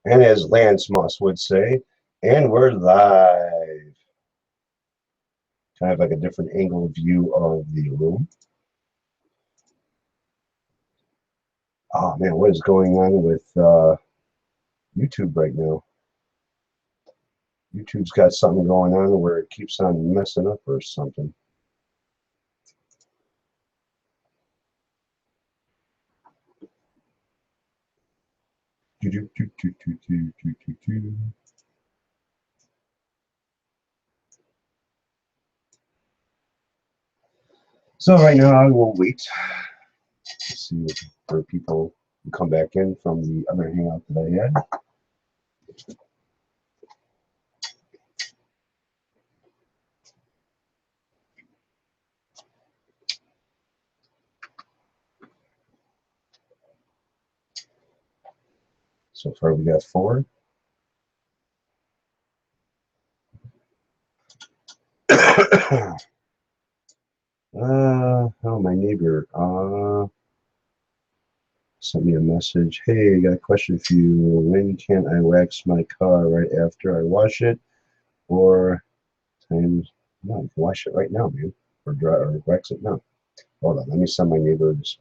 And as Lance Moss would say, and we're live. Kind of like a different angle view of the room. Oh man, what is going on with YouTube right now? YouTube's got something going on where it keeps on messing up or something. So right now I will wait to see for people to come back in from the other hangout that I had. So far we got 4. Oh, my neighbor sent me a message. Hey, I got a question for you. When can I wax my car? Right after I wash it, or times? No, you can wash it right now, man, or dry or wax it now. Hold on, let me send my neighbor this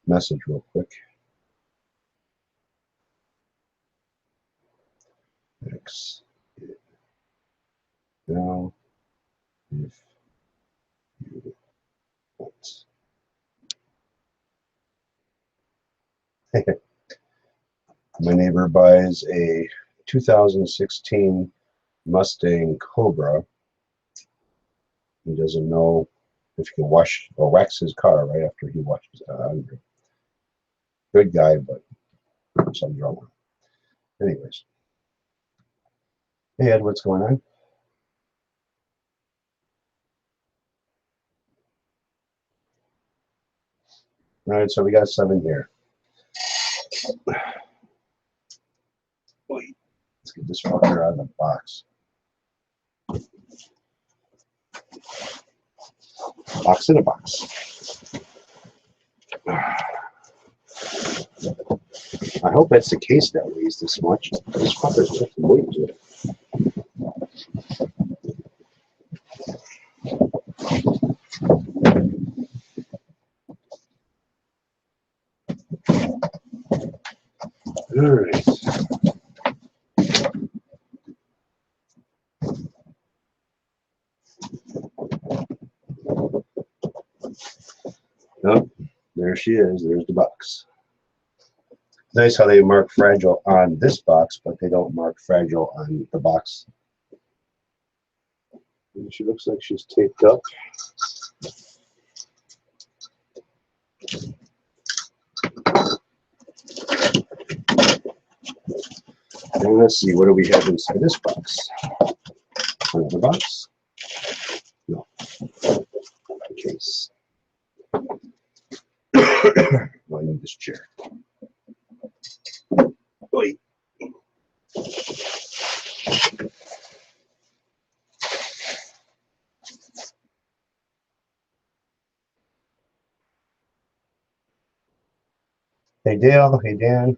message real quick. Wax it now if you want. My neighbor buys a 2016 Mustang Cobra. He doesn't know if he can wash or wax his car right after he washes it. Good guy, but something's wrong with him. Anyways. Hey Ed, what's going on? All right, so we got 7 here. Wait, let's get this fucker out of the box. Box in a box. I hope that's the case that weighs this much. This fucker's lifting weight to it. All right. Oh, there she is. There's the box. Nice how they mark fragile on this box, but they don't mark fragile on the box. And she looks like she's taped up. And let's see, what do we have inside this box? Another box? No. Case. Oh, I need this chair. Wait. Hey Dale, hey Dan.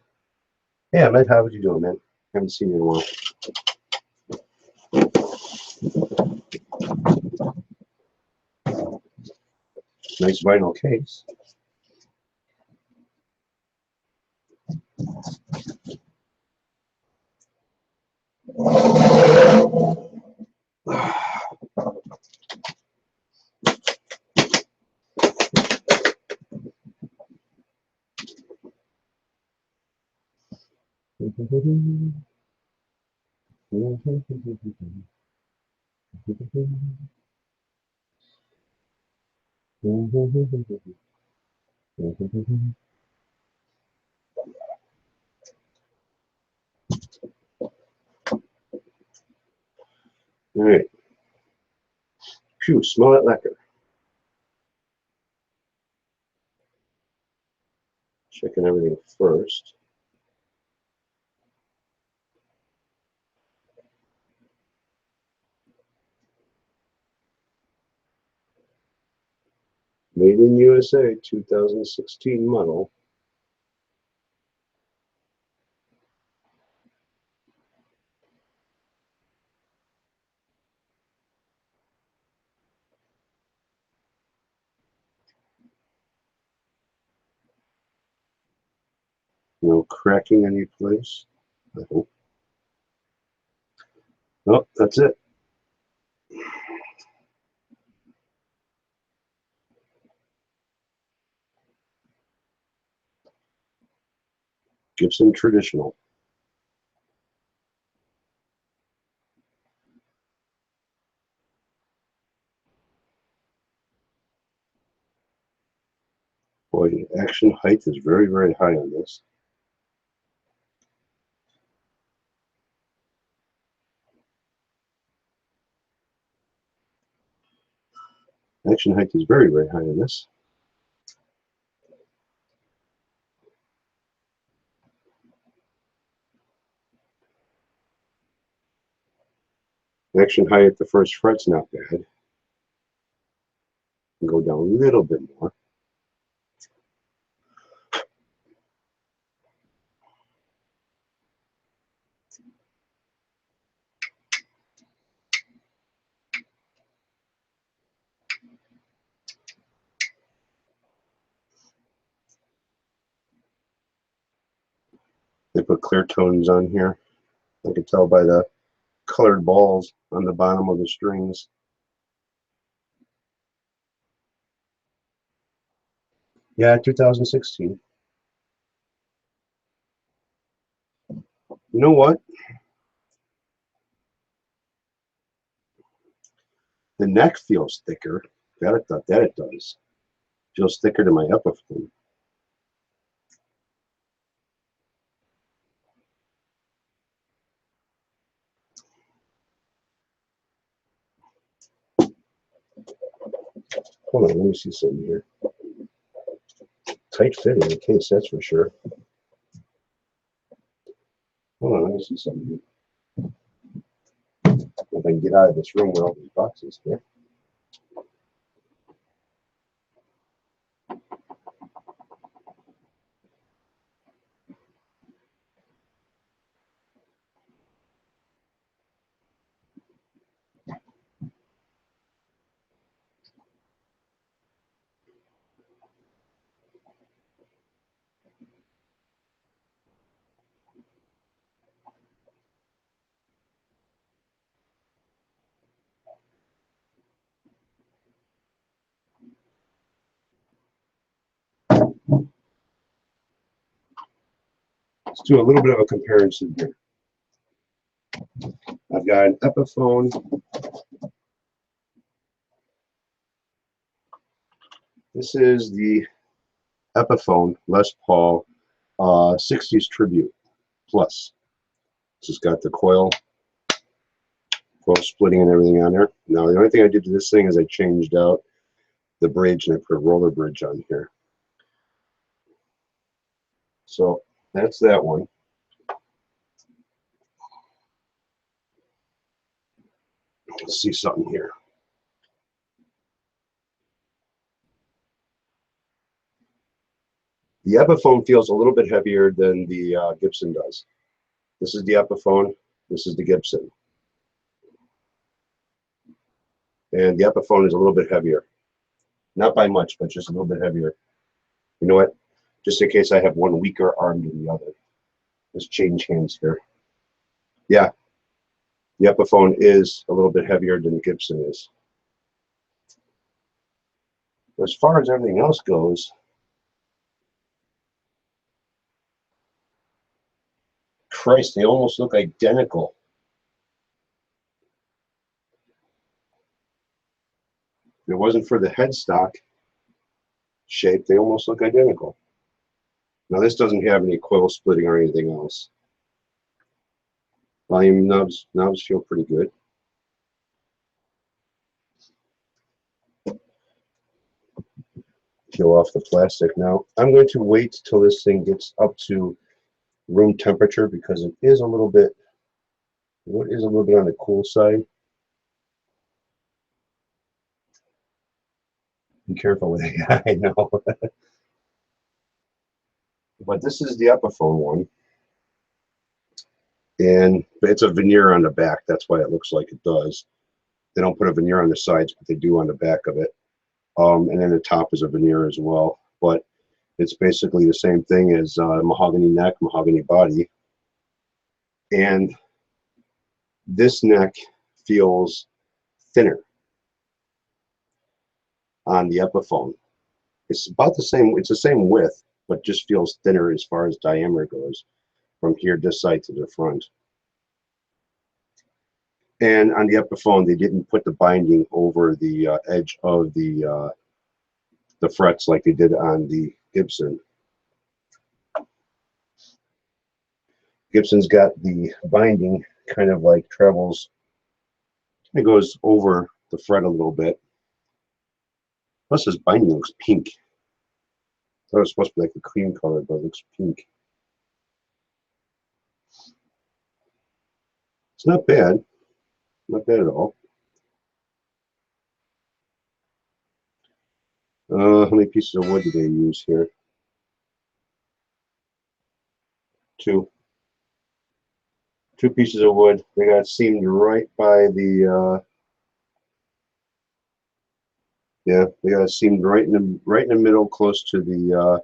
Yeah, Ahmed, how you doing, man? Haven't seen you in a while. Nice vinyl case. All right. Phew, smell it lekker. Checking everything first. Made in USA, 2016 model. No cracking any place, I hope. Oh, that's it. Gibson traditional. Boy, action height is very, very high on this. Action height is very, very high on this. Action height at the first fret's not bad. Can go down a little bit more. They put clear tones on here. I can tell by the colored balls on the bottom of the strings. Yeah, 2016. You know what? The neck feels thicker. That it does. Feels thicker than my Epiphone. Hold on, let me see something here. Tight fitting, in case, that's for sure. Hold on, let me see something here. If I can get out of this room with all these boxes here. Let's do a little bit of a comparison here. I've got an Epiphone. This is the Epiphone Les Paul 60s Tribute Plus. This has got the coil splitting and everything on there. Now, the only thing I did to this thing is I changed out the bridge and I put a roller bridge on here. So that's that one. Let's see something here. The Epiphone feels a little bit heavier than the Gibson does. This is the Epiphone. This is the Gibson. And the Epiphone is a little bit heavier. Not by much, but just a little bit heavier. You know what? Just in case I have one weaker arm than the other. Let's change hands here. Yeah, the Epiphone is a little bit heavier than the Gibson is. As far as everything else goes, Christ, they almost look identical. If it wasn't for the headstock shape, they almost look identical. Now this doesn't have any coil splitting or anything else. Volume knobs feel pretty good. Peel off the plastic. Now I'm going to wait till this thing gets up to room temperature because it is a little bit on the cool side. Be careful with it. I know. But this is the Epiphone one. And it's a veneer on the back. That's why it looks like it does. They don't put a veneer on the sides, but they do on the back of it. And then the top is a veneer as well. But It's basically the same thing as mahogany neck, mahogany body. And this neck feels thinner on the Epiphone. It's about the same, it's the same width, but just feels thinner as far as diameter goes from here, this side to the front. And on the Epiphone, they didn't put the binding over the edge of the frets like they did on the Gibson. Gibson's got the binding kind of like travels, it goes over the fret a little bit. Plus this binding looks pink. I thought it was supposed to be like a cream color, but it looks pink. It's not bad. Not bad at all. How many pieces of wood did they use here? 2. 2 pieces of wood. They got seamed right by the yeah, they got seamed right in the middle, close to the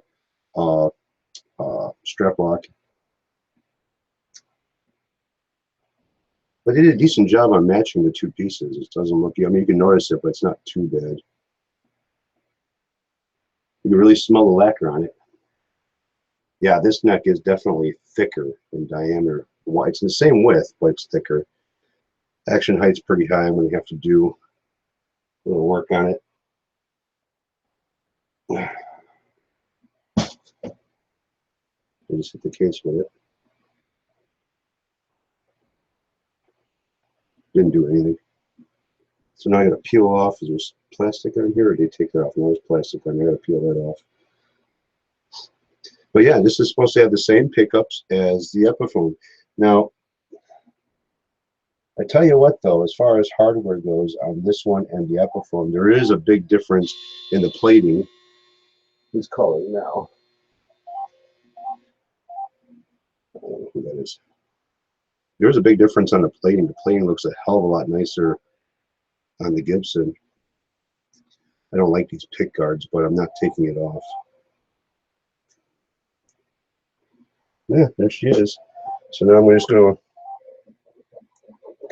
strap lock. But they did a decent job on matching the 2 pieces. It doesn't look, I mean, you can notice it, but it's not too bad. You can really smell the lacquer on it. Yeah, this neck is definitely thicker in diameter. It's the same width, but it's thicker. Action height's pretty high. I'm going to have to do a little work on it. I just hit the case with it. Didn't do anything. So now I got to peel off. Is there plastic on here, or did they take that off? No, there's plastic on there. I got to peel that off. But yeah, this is supposed to have the same pickups as the Epiphone. Now, I tell you what, though, as far as hardware goes on this one and the Epiphone, there is a big difference in the plating. Who's calling now? I don't know who that is. There's a big difference on the plating. The plating looks a hell of a lot nicer on the Gibson. I don't like these pick guards, but I'm not taking it off. Yeah, there she is. So now I'm just going to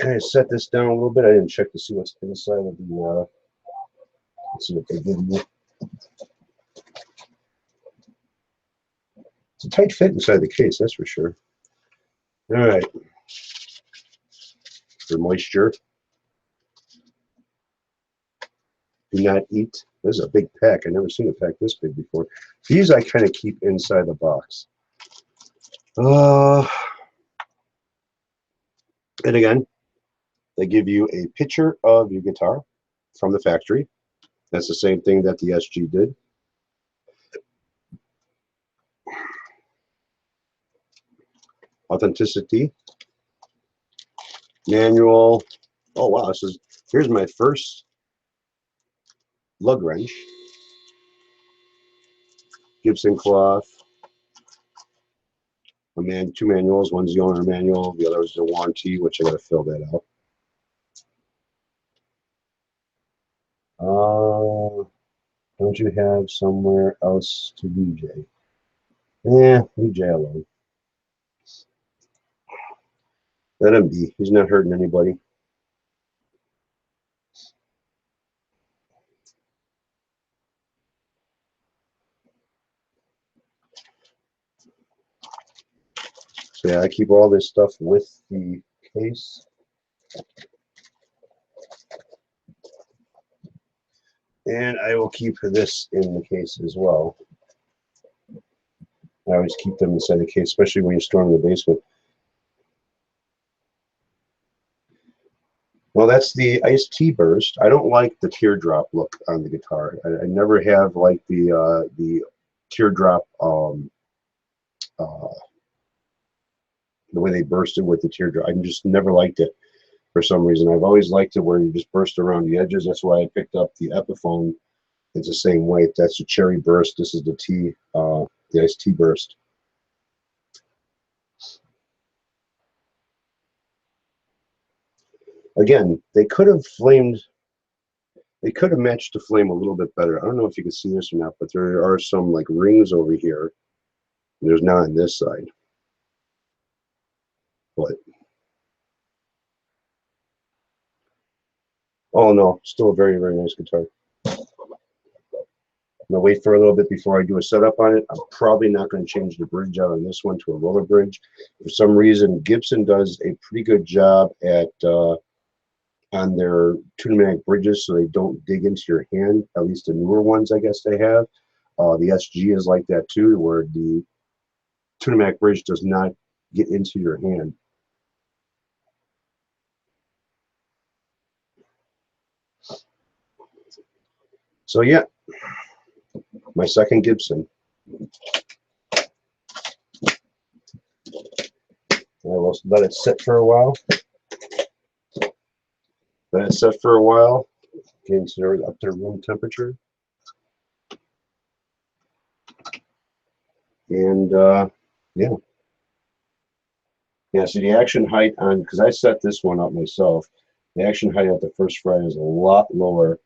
kind of set this down a little bit. I didn't check to see what's inside of the, let's see what they give me. It's a tight fit inside the case, that's for sure. All right. For moisture. Do not eat. This is a big pack. I've never seen a pack this big before. These I kind of keep inside the box. And again, they give you a picture of your guitar from the factory. That's the same thing that the SG did. Authenticity. Manual. Oh wow, here's my first lug wrench. Gibson cloth. 2 manuals. One's the owner manual. The other is the warranty, which I got to fill that out. Don't you have somewhere else to VJ? Yeah, VJ alone. Let him be. He's not hurting anybody. So yeah, I keep all this stuff with the case. And I will keep this in the case as well. I always keep them inside the case, especially when you're storing in the basement. Well, that's the iced tea burst. I don't like the teardrop look on the guitar. I never have liked the teardrop, the way they bursted with the teardrop. I just never liked it for some reason. I've always liked it where you just burst around the edges. That's why I picked up the Epiphone. It's the same weight. That's the cherry burst. This is the tea, the iced tea burst. Again, they could have flamed They could have matched the flame a little bit better. I don't know if you can see this or not, but there are some like rings over here. There's not on this side. But oh no, still a very, very nice guitar. I'm gonna wait for a little bit before I do a setup on it. I'm probably not going to change the bridge out on this one to a roller bridge. For some reason, Gibson does a pretty good job at on their tunematic bridges, so they don't dig into your hand. At least the newer ones, I guess they have. The SG is like that too, where the tunematic bridge does not get into your hand. So yeah, my second Gibson. I will let it sit for a while. Let it sit for a while, getting up to room temperature. And yeah. Yeah, so the action height on, because I set this one up myself, the action height at the first fret is a lot lower.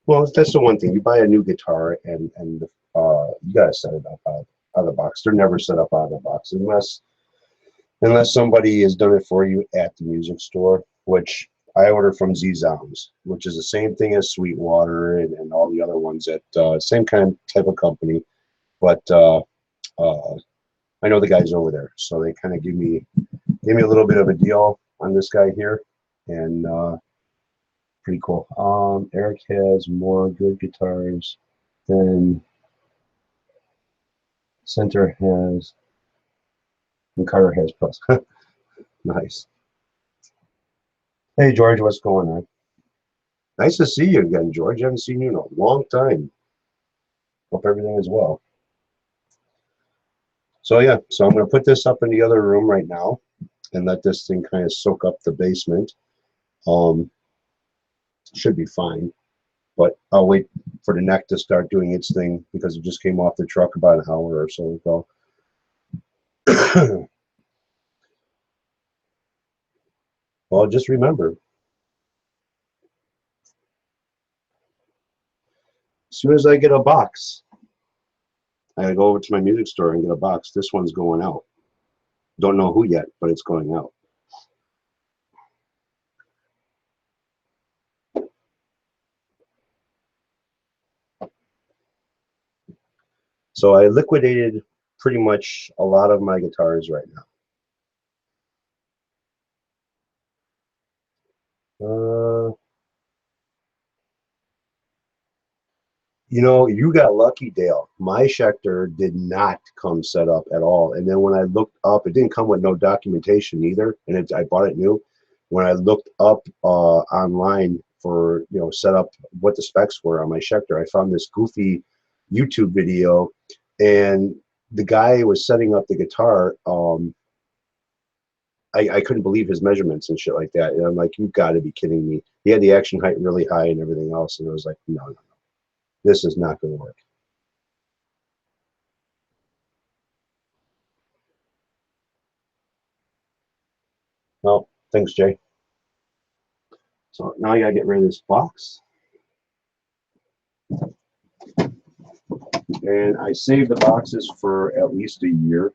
Well, that's the one thing. You buy a new guitar and you gotta set it up out of the box. They're never set up out of the box unless somebody has done it for you at the music store, which I order from Z-Zounds, which is the same thing as Sweetwater and all the other ones at same kind type of company, but I know the guys over there, so they kind of give me a little bit of a deal on this guy here, and pretty cool. Eric has more good guitars than Center has, and Carter has plus. Nice. Hey George, what's going on? Nice to see you again, George. I haven't seen you in a long time. Hope everything is well. So yeah, so I'm going to put this up in the other room right now and let this thing kind of soak up the basement. Should be fine, but I'll wait for the neck to start doing its thing because it just came off the truck about an hour or so ago. Well, just remember, as soon as I get a box, I gotta go over to my music store and get a box. This one's going out. Don't know who yet, but it's going out. So I liquidated pretty much a lot of my guitars right now. You know, you got lucky, Dale. My Schecter did not come set up at all. And then when I looked up, it didn't come with no documentation either. And I bought it new. When I looked up online for, you know, set up what the specs were on my Schecter, I found this goofy YouTube video. And the guy was setting up the guitar. I couldn't believe his measurements and shit like that. And I'm like, you've got to be kidding me. He had the action height really high and everything else. And I was like, no, no, no. This is not going to work. No, thanks, Jay. So now I got to get rid of this box. And I saved the boxes for at least a year,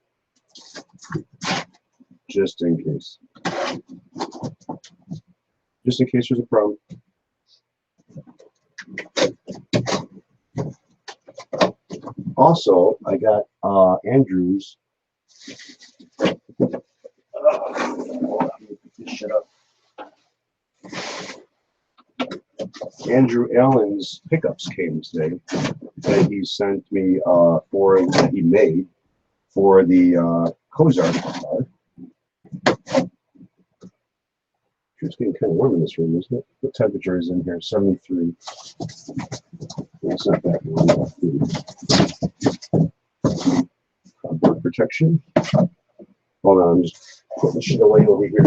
just in case. Just in case there's a problem. Also, I got Andrew's. Pick this shit up. Andrew Allen's pickups came today that he sent me that he made for the Kozar guitar. It's getting kind of warm in this room, isn't it? What temperature is in here? 73. That's not that warm. Cardboard protection. Hold on, I'm just putting the shit away over here.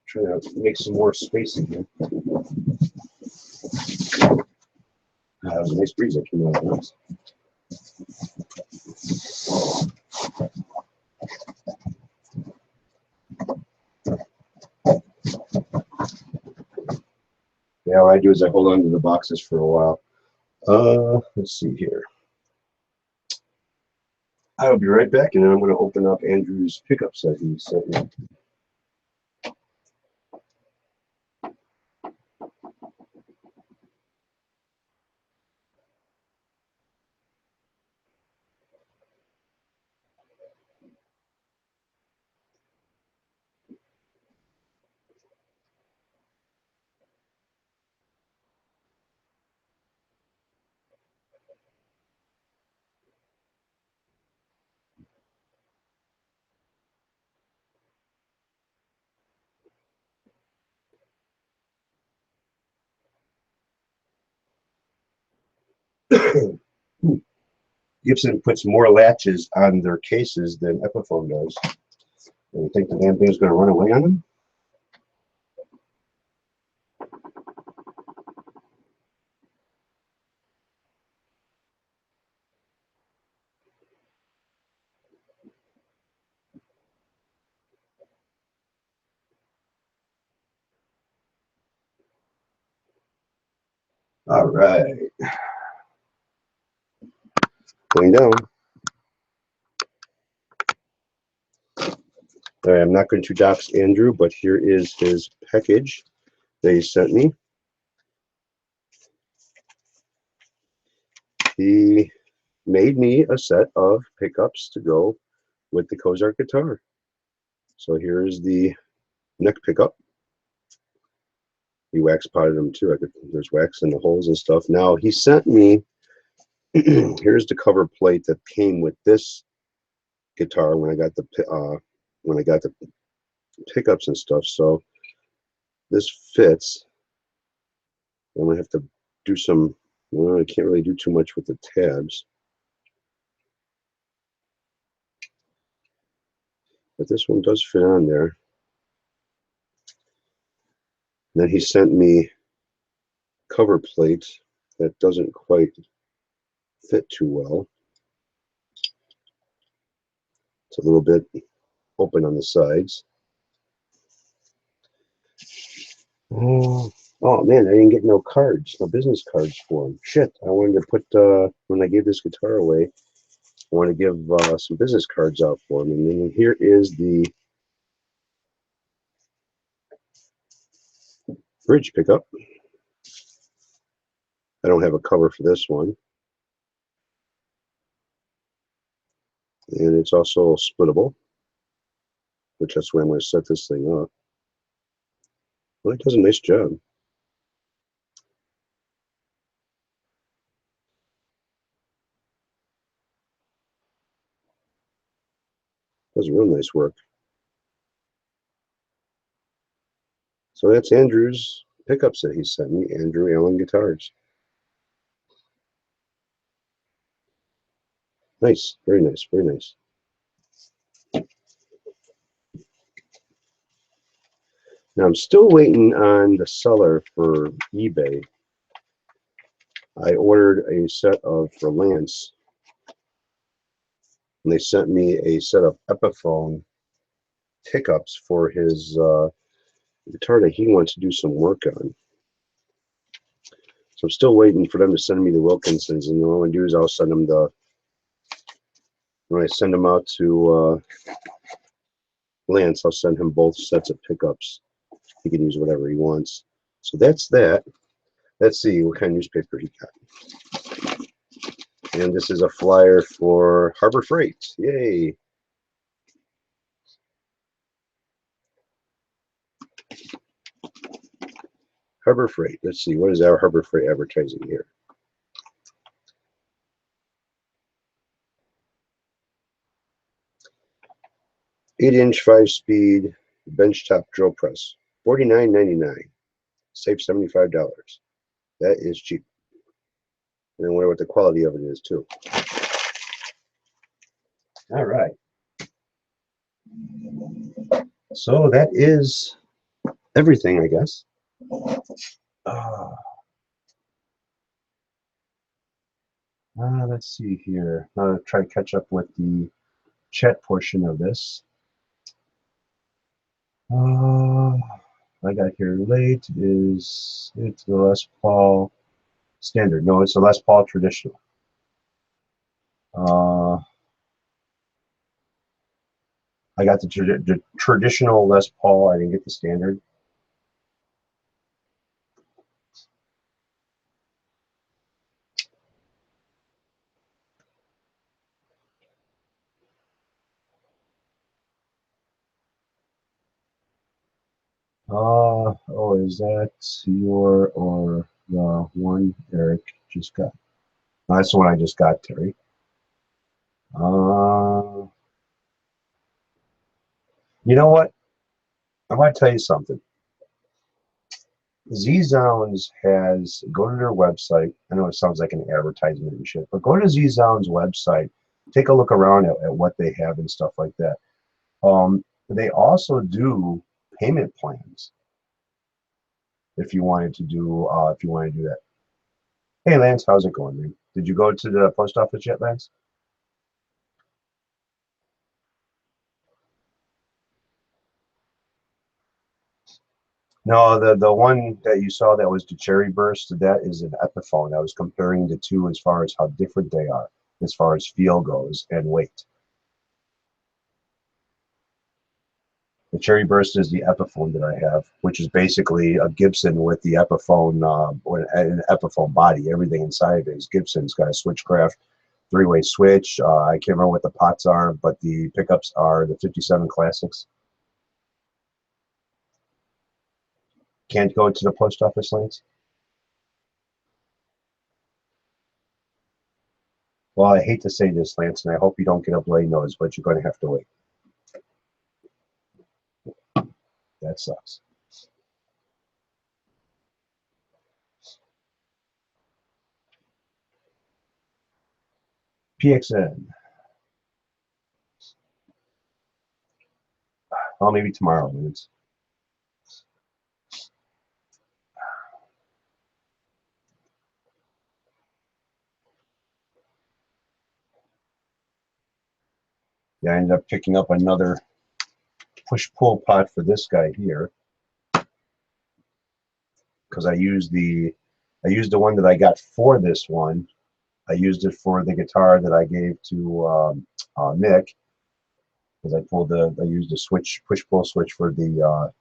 Trying to make some more space in here. That was a nice breeze that came out of this. Yeah, what I do is I hold on to the boxes for a while. Let's see here. I'll be right back, and then I'm going to open up Andrew's pickups that he sent me. Gibson puts more latches on their cases than Epiphone does. And you think the damn thing's going to run away on them? All right. Going down. All right, I'm not going to dox Andrew, but here is his package that he sent me. He made me a set of pickups to go with the Kozark guitar. So here's the neck pickup. He wax potted them too. There's wax in the holes and stuff. Now he sent me, here's the cover plate that came with this guitar when I got the pickups and stuff. So this fits. I'm gonna have to do some. Well, I can't really do too much with the tabs, but this one does fit on there. And then he sent me cover plate that doesn't quite fit too well. It's a little bit open on the sides. Oh man, I didn't get no cards, no business cards for him. Shit, I wanted to put, when I gave this guitar away, I want to give some business cards out for him. And then here is the bridge pickup. I don't have a cover for this one. And it's also splittable, which that's where I'm going to set this thing up. Well, it does a nice job. Does real nice work. So that's Andrew's pickups that he sent me, Andrew Allen Guitars. Nice, very nice, very nice. Now I'm still waiting on the seller for eBay. I ordered a set of for Lance, and they sent me a set of Epiphone pickups for his guitar that he wants to do some work on. So I'm still waiting for them to send me the Wilkinsons, and all I'm going to do is I'll send them when I send them out to Lance, I'll send him both sets of pickups. He can use whatever he wants. So that's that. Let's see what kind of newspaper he got. And this is a flyer for Harbor Freight. Yay! Harbor Freight. Let's see, what is our Harbor Freight advertising here? Eight-inch, 5-speed benchtop drill press, $49.99. Save $75. That is cheap. And I wonder what the quality of it is too. All right. So that is everything, I guess. Let's see here. I'll try to catch up with the chat portion of this. I got here late is it's the Les Paul standard. No, it's the Les Paul traditional. I got the traditional Les Paul. I didn't get the standard. Oh, is that your or the one Eric just got? No, that's the one I just got, Terry. You know what? I want to tell you something. Z-Zounds has, go to their website. I know it sounds like an advertisement and shit, but go to Z-Zounds website. Take a look around at what they have and stuff like that. They also do payment plans if you wanted to do that. Hey Lance, how's it going, man? Did you go to the post office yet, Lance? No, the one that you saw that was the Cherry Burst, that is an Epiphone. I was comparing the two as far as how different they are, as far as feel goes and weight. The Cherry Burst is the Epiphone that I have, which is basically a Gibson with the Epiphone, or an Epiphone body. Everything inside of it is Gibson. It's got a switchcraft, three-way switch. I can't remember what the pots are, but the pickups are the 57 Classics. Can't go to the post office, Lance? Well, I hate to say this, Lance, and I hope you don't get a blade nose, but you're going to have to wait. That sucks. PXN. Well, maybe tomorrow, Lance. Yeah, I ended up picking up another push-pull pot for this guy here because I used the one that I got for this one. I used it for the guitar that I gave to Nick because I used a switch push-pull switch for the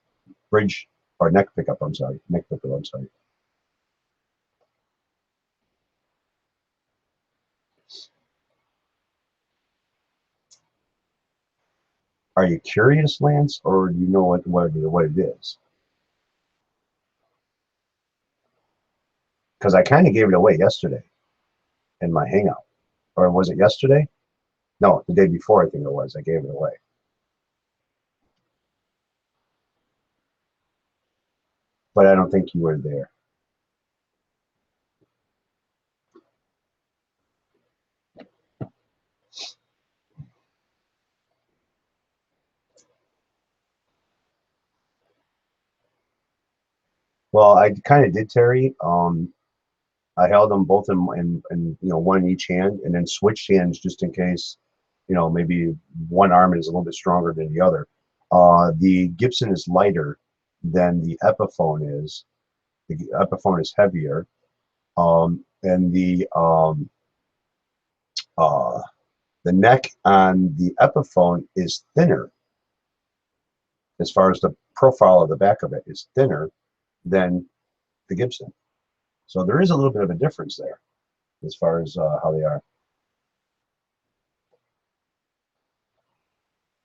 bridge or neck pickup. I'm sorry, neck pickup. I'm sorry. Are you curious, Lance, or do you know what it is? Because I kind of gave it away yesterday in my hangout, or was it yesterday? No, the day before I think it was. I gave it away. But I don't think you were there. Well, I kind of did, Terry. I held them both in one in each hand, and then switched hands just in case, maybe one arm is a little bit stronger than the other. The Gibson is lighter than the Epiphone is. The Epiphone is heavier, and uh, the neck on the Epiphone is thinner. As far as the profile of the back of it is thinner than the Gibson. So there is a little bit of a difference there as far as how they are.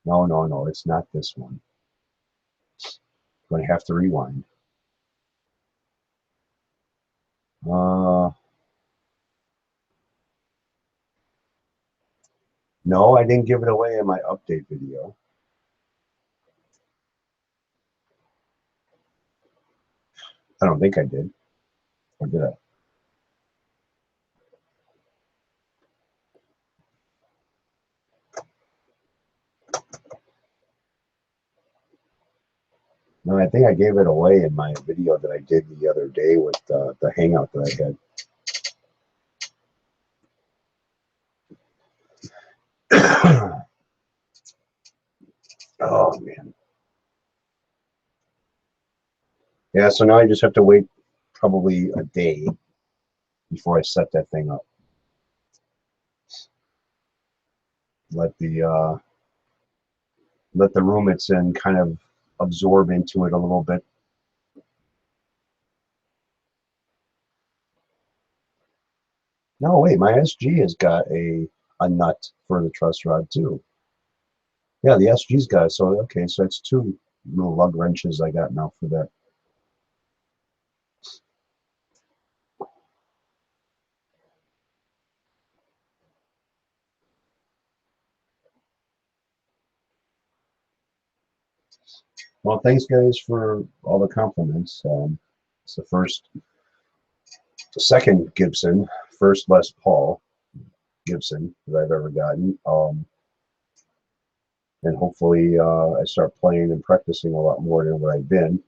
No, no, no, it's not this one. I'm going to have to rewind. Uh, no, I didn't give it away in my update video. I don't think I did. Or did I? No, I think I gave it away in my video that I did the other day with the hangout that I had. Oh, man. Yeah, so now I just have to wait probably a day before I set that thing up. Let the room it's in kind of absorb into it a little bit. No, wait, my SG has got a nut for the truss rod too. Yeah, the SG's got it. So okay, so it's two little lug wrenches I got now for that. Well, thanks guys for all the compliments. It's the second Gibson, first Les Paul Gibson that I've ever gotten. And hopefully I start playing and practicing a lot more than what I've been.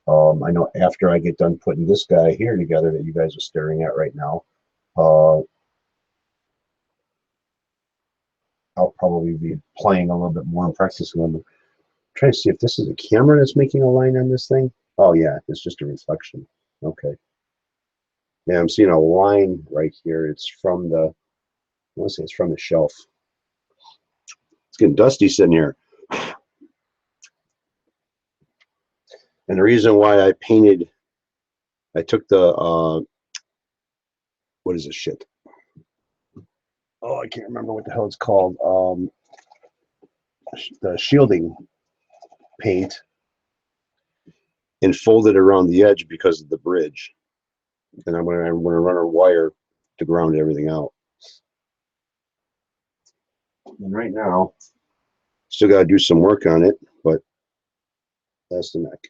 I know after I get done putting this guy here together that you guys are staring at right now, I'll probably be playing a little bit more and practicing them. Trying to see if this is a camera that's making a line on this thing. Oh yeah, it's just a reflection. Okay. Yeah, I'm seeing a line right here. It's from the, I want to say it's from the shelf. It's getting dusty sitting here. And the reason why I painted, I took the, what is this shit? Oh, I can't remember what the hell it's called. The shielding paint and fold it around the edge because of the bridge. And I'm gonna run a wire to ground everything out. And right now, still gotta do some work on it, but that's the neck.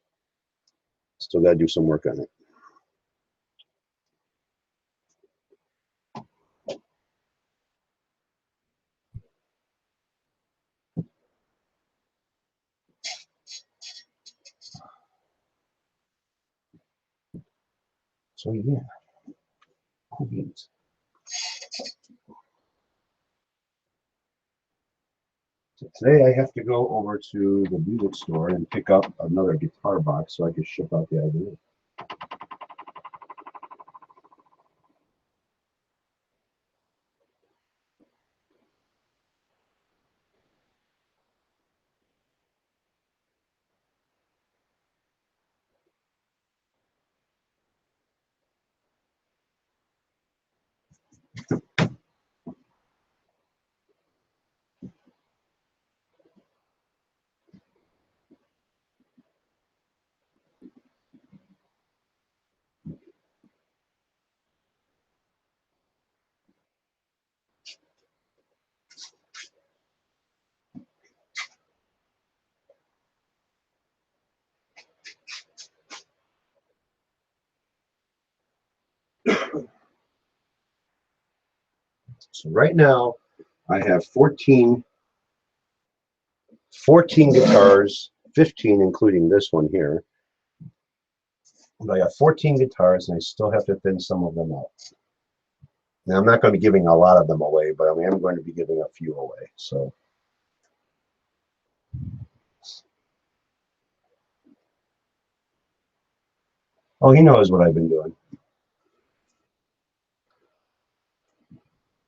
Still gotta do some work on it. So yeah, cool beans. So today I have to go over to the music store and pick up another guitar box so I can ship out the idea. So right now I have 14 guitars, 15 including this one here. But I got 14 guitars and I still have to thin some of them out. Now I'm not going to be giving a lot of them away, but I mean, I'm going to be giving a few away. So oh, he knows what I've been doing.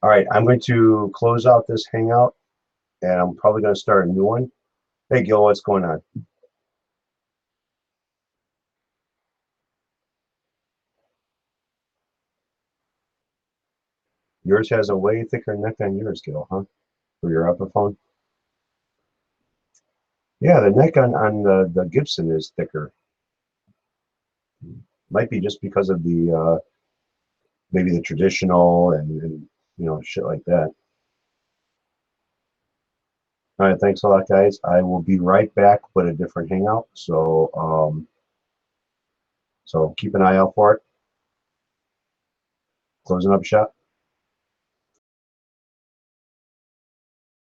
All right, I'm going to close out this hangout and I'm probably going to start a new one. Hey Gil, what's going on? Yours has a way thicker neck than yours, Gil, huh? For your Epiphone? Yeah, the neck on the Gibson is thicker. Might be just because of the maybe the traditional and you know, shit like that. All right, thanks a lot, guys. I will be right back with a different hangout. So keep an eye out for it. Closing up shop.